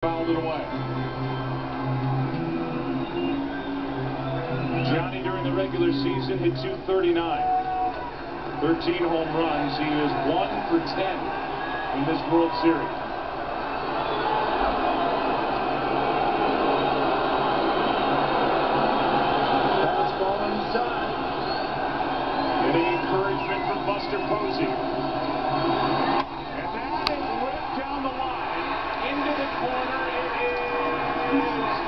Fouled it away. Johnny during the regular season hit .239. 13 home runs. He is 1 for 10 in this World Series. Fastball inside. Getting encouragement from Buster Posey. And that is ripped down the line. Into the corner. It is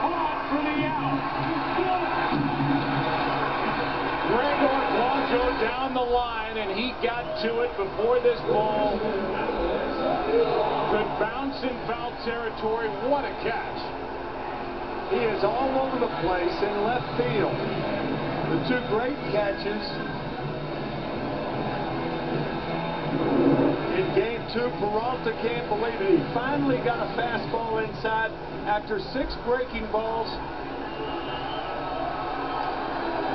caught for the out. Gregor Blanco down the line, and he got to it before this ball could bounce in foul territory. What a catch. He is all over the place in left field. The two great catches in game 2. Peralta can't believe it. He finally got a fastball inside after 6 breaking balls.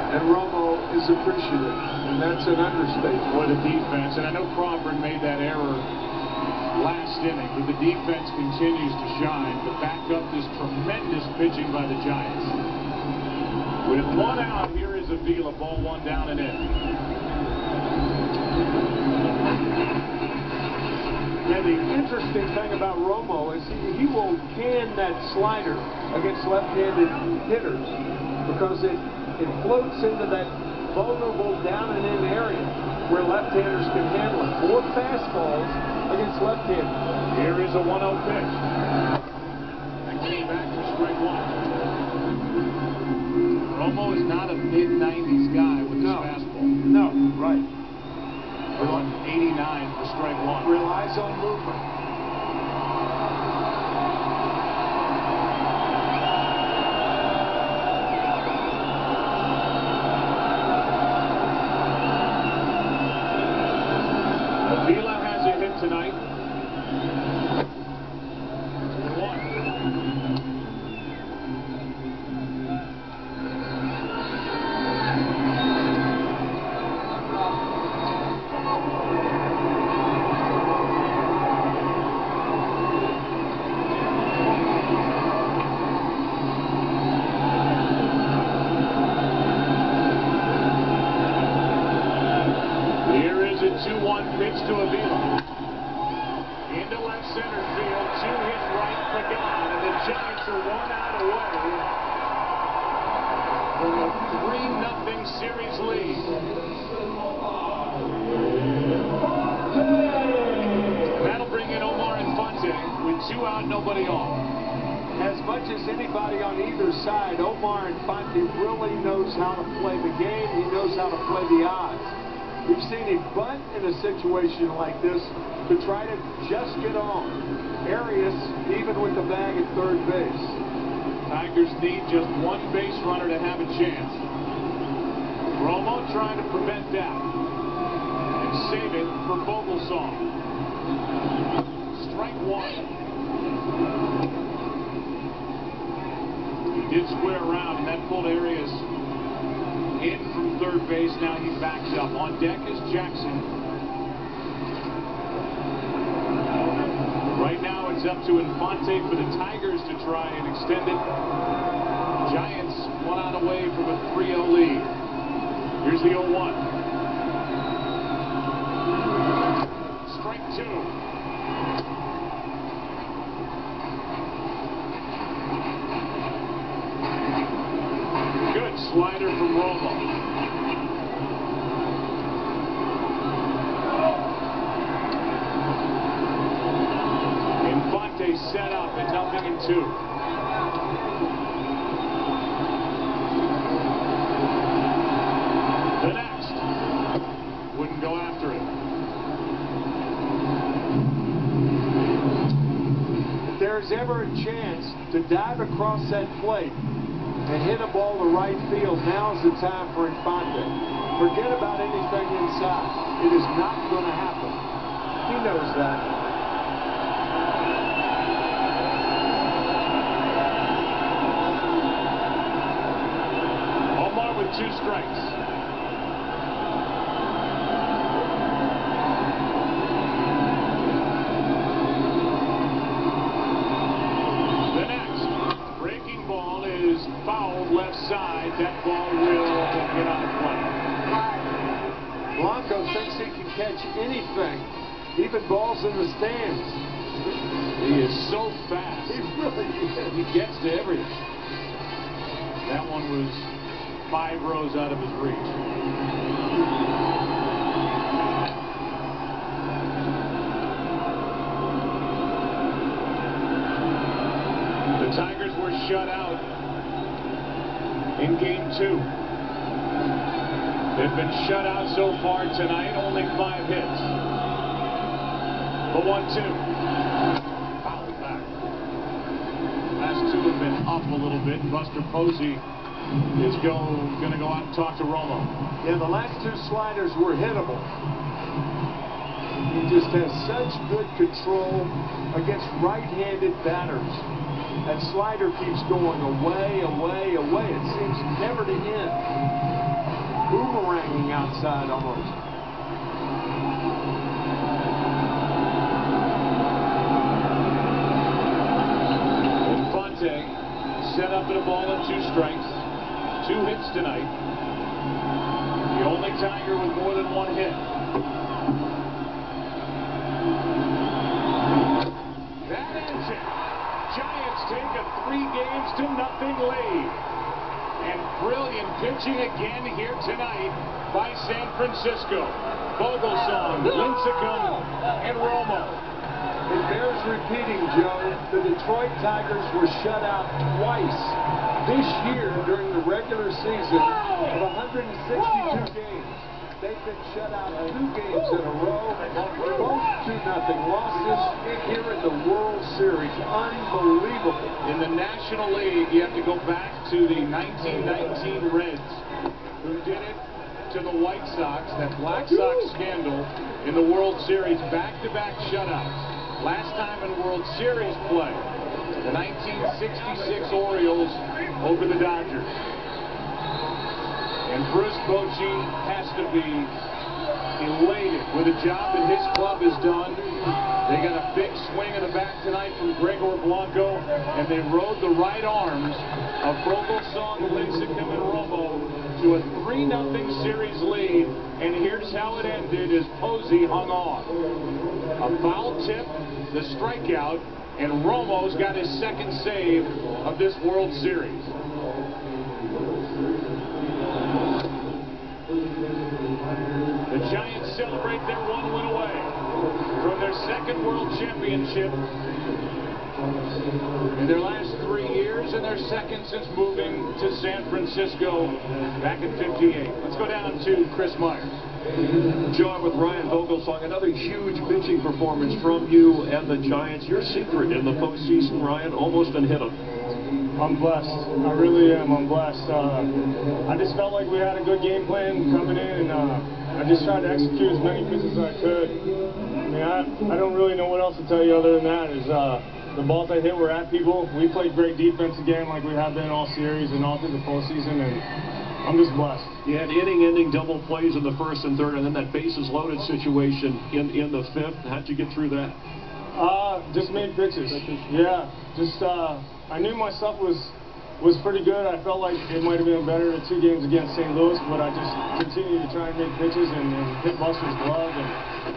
And Romo is appreciative, and that's an understatement. What a defense. And I know Crawford made that error last inning, but the defense continues to shine to back up this tremendous pitching by the Giants. With 1 out, here is Avila, ball 1 down and in. Yeah, the interesting thing about Romo is he will can that slider against left-handed hitters because it floats into that vulnerable down and in area where left-handers can handle it. 4 fastballs against left-handers. Here is a 1-0 pitch. And came back for strike 1. Romo is not a mid-90s guy with his fastball. No, right. 89 for strike 1. Relies on movement. Avila has a hit tonight. 2-1. Here is a 2-1 pitch to Avila. Into left center field, 2 hit right for God, and the Giants are 1 out away from a 3-0 series lead. That'll bring in Omar Infante with 2 out, nobody on. As much as anybody on either side, Omar Infante really knows how to play the game. He knows how to play the odds. We've seen him bunt in a situation like this to try to just get on. Arias, even with the bag at third base. Tigers need just 1 base runner to have a chance. Romo trying to prevent that and save it for Vogelsong. Strike 1. He did square around, and that pulled Arias in from third base. Now he backs up. On deck is Jackson. Right now it's up to Infante for the Tigers to try and extend it. Giants 1 out away from a 3-0 lead. Here's the 0-1. Strike 2. Good slider from Romo. Infante set up at 0-2. The next. Wouldn't go after it. If there's ever a chance to dive across that plate and hit a ball to right field, now's the time for Infante. Forget about anything inside. It is not going to happen. He knows that. Omar with 2 strikes. that ball will get on the play. Blanco thinks he can catch anything, even balls in the stands. He is so fast. He really is. He gets to everything. That one was 5 rows out of his reach. The Tigers were shut out in Game 2. They've been shut out so far tonight, only 5 hits. The 1-2. Last 2 have been up a little bit. Buster Posey is going to go out and talk to Romo. Yeah, the last 2 sliders were hittable. He just has such good control against right-handed batters. That slider keeps going away, away, away. It seems never to end. Boomeranging outside almost. Set up at a ball and 2 strikes. 2 hits tonight. The only Tiger with more than 1 hit. That ends it. Giants take a 3-0 lead. And brilliant pitching again here tonight by San Francisco. Vogelsong, Lincecum, and Romo. It bears repeating, Joe. The Detroit Tigers were shut out twice this year during the regular season of 162 games. They've been shut out 2 games in a row, both 2-0 losses here in the World Series. Unbelievable. In the National League, you have to go back to the 1919 Reds, who did it to the White Sox, that Black Sox scandal in the World Series, back-to-back shutouts. Last time in World Series play, the 1966 Orioles over the Dodgers. And Bruce Bochy has to be elated with the job that his club has done. They got a big swing in the bat tonight from Gregor Blanco, and they rode the right arms of Vogelsong, Lincecum, and Romo to a 3-0 series lead. And here's how it ended as Posey hung on. A foul tip, the strikeout, and Romo's got his 2nd save of this World Series. The Giants celebrate their 1 win away from their 2nd World Championship in their last 3 years, and their 2nd since moving to San Francisco back in '58. Let's go down to Chris Myers. John, with Ryan Vogelsong, another huge pitching performance from you and the Giants. Your secret in the postseason, Ryan, almost unhittable. I'm blessed. I really am. I'm blessed. I just felt like we had a good game plan coming in, and I just tried to execute as many pitches as I could. I mean, I don't really know what else to tell you other than that. Is the balls I hit were at people. We played great defense again, like we have been all series and all through the postseason, and I'm just blessed. You had inning-ending double plays in the 1st and 3rd, and then that bases-loaded situation in the 5th. How'd you get through that? Just made pitches. Yeah, just I knew my stuff was pretty good. I felt like it might have been better the 2 games against St. Louis, but I just continued to try and make pitches and hit Buster's glove, and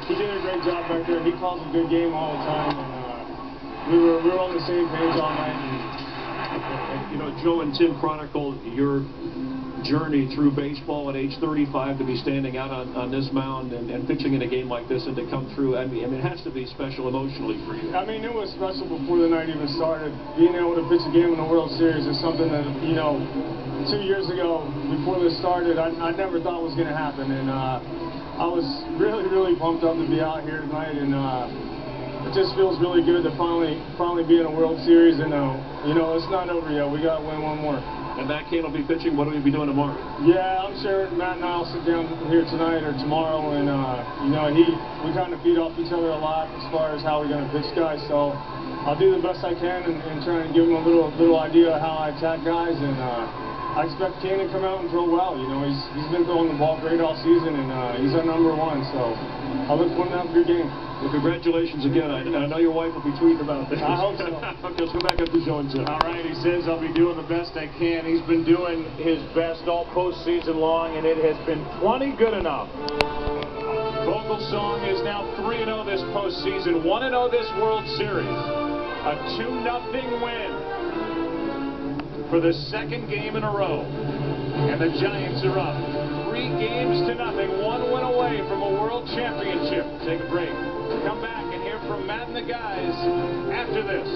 he did a great job back there. He calls a good game all the time, and we were on the same page all night. And, you know, Joe and Tim chronicled your journey through baseball at age 35 to be standing out on this mound and pitching in a game like this and to come through. I mean, it has to be special emotionally for you. I mean, it was special before the night even started. Being able to pitch a game in the World Series is something that, you know, 2 years ago, before this started, I never thought was going to happen. And I was really, really pumped up to be out here tonight. And it just feels really good to finally be in a World Series. And, you know, it's not over yet. We got to win 1 more. And Matt Cain will be pitching. What will he be doing tomorrow? Yeah, I'm sure Matt and I will sit down here tonight or tomorrow, and you know, we kind of feed off each other a lot as far as how we're going to pitch guys. So I'll do the best I can and try and give him a little idea of how I attack guys. And I expect Cain to come out and throw well. You know, he's been throwing the ball great all season, and he's our #1. So I look forward to have a good game. Well, congratulations again. I know your wife will be tweeting about this. I hope so. Okay, let's go back up to Joe and Tim. All right, he says I'll be doing the best I can. He's been doing his best all postseason long, and it has been plenty good enough. Vogelsong is now 3-0 this postseason, 1-0 this World Series. A 2-0 win for the second game in a row. And the Giants are up 3-0, 1 win away from a World Championship. Take a break. Come back and hear from Matt and the guys after this.